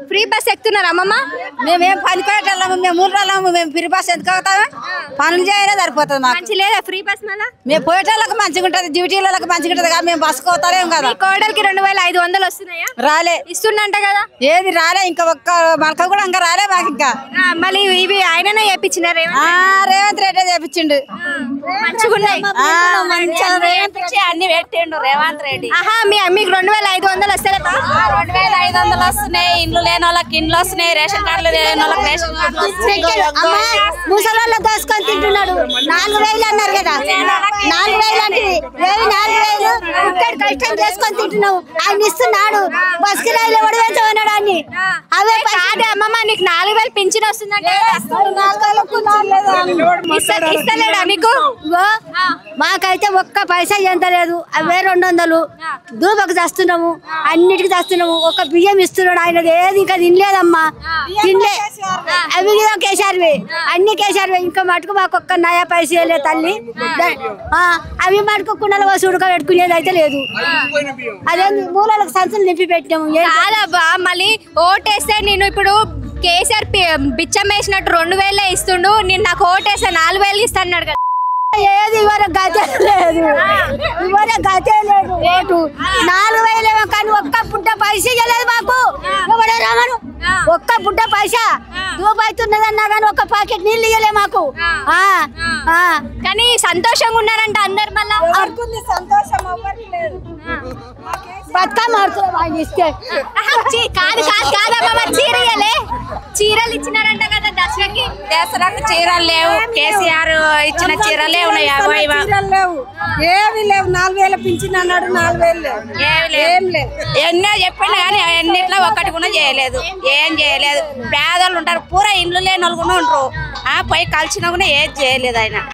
Free bus ఎక్కుతున్నారు అమ్మమ్మ? మేమేం పని పెట్టాము, మేము ఊళ్ళము, మేము ఫ్రీ బస్ ఎందుకు అవుతాము? పనులు చేయాలి సరిపోతుంది మాకు. మంచి లేదా ఫ్రీ బస్? మళ్ళా మేము పోయేటోళ్ళకి మంచిగా ఉంటుంది, డ్యూటీలకు మంచిగా ఉంటుంది కదా, మేము బస్సుకు పోతారేం కదా. కోడలికి 2500 వస్తున్నాయా? రాలే, ఇస్తుండంట కదా. ఏది రాలే, ఇంకా ఒక్క మలక కూడా ఇంకా రాలే మాకు. ఇంకా మళ్ళీ ఇవి ఆయననే చేపించినారు, రేవంత్ రెడ్డి చేపించిండు. మంచిగా ఉన్నాయి, అన్ని పెట్టిండు రేవంత్ రెడ్డి. ఆహా, మీకు 2500 వస్తాయి? 2500 వస్తున్నాయి. ఇండ్లు లేని వాళ్ళకి ఇండ్లు వస్తున్నాయి, రేషన్ కార్డులు లేని వాళ్ళకి రేషన్ కార్డులు వస్తున్నాయి. ముసలి దోసుకొని తింటున్నాడు. 4000 అన్నారు కదా, 4000 అంటే 4000 ఇక్కడ కష్టం చేసుకొని తింటున్నావు. ఆయన ఇస్తున్నాడు, బస్ కిరాయిలు ఎవడు వేసుకున్నాడు అని. అవే కాదే అమ్మమ్మ, నీకు 4000 పింఛన్ వస్తుందంటే ఇస్తలేడా మీకు? మాకైతే ఒక్క పైసా ఎంత లేదు. అవే 200 దూబకు చేస్తున్నాము, అన్నిటికి చేస్తున్నాము. ఒక బియ్యం ఇస్తున్నాడు ఆయన, ఏది ఇంకా తినలేదమ్మా, తినలే. అవి కేసారివి, అన్ని కేసారివి. ఇంకా మటుకు మాకు ఒక్క నయా పైసలే తల్లి. అవి మటుకు కుండలు పోసి ఉడకబెట్టుకునేది అయితే లేదు. అదే మూలలకు సంచులు నింపి పెట్టినాము. కాదబ్బా, మళ్ళీ ఓటేస్తే నేను ఇప్పుడు కేసీఆర్ బిచ్చం వేసినట్టు 2000 ఇస్తుండు, నేను నాకు ఓటేస్తే 4000 ఇస్తాడు కదా. ఏది ఇవరకు గతే లేదు, ఇవరకు గతే లేదు. ఓటు 4000 కానీ ఒక్క పుట్ట పైసా ఇవ్వలేదు మాకు. రామను ఒక్క పుట్ట పైసా దూబైతున్నదన్నా కానీ ఒక్క ప్యాకెట్ నీళ్ళు ఇవ్వలే మాకు. కానీ సంతోషంగా ఉన్నారంట అందరు. మళ్ళా సంతోషం బతుకమ్మ ఆడుతున్నాం ఇస్తే. కాదు కాదు కాదమ్మా, చీర ఇవ్వలే. చీరలు ఇచ్చినారంట కదా దసరాకి. దసరాకు చీరలు లేవు, కేసీఆర్ ఇచ్చిన చీరలే ఉన్నాయి. లేవు, ఏమి లేవు. 4000 పింఛన్ అన్నాడు, 4000 లేవు. ఎన్నో చెప్పండి కానీ ఎన్నిట్లో ఒక్కటి కూడా చేయలేదు, ఏం చేయలేదు. పేదలు ఉంటారు, పూరా ఇండ్లు లేని వాళ్ళు కూడా ఉంటారు. పోయి కలిసినా కూడా ఏది చేయలేదు ఆయన.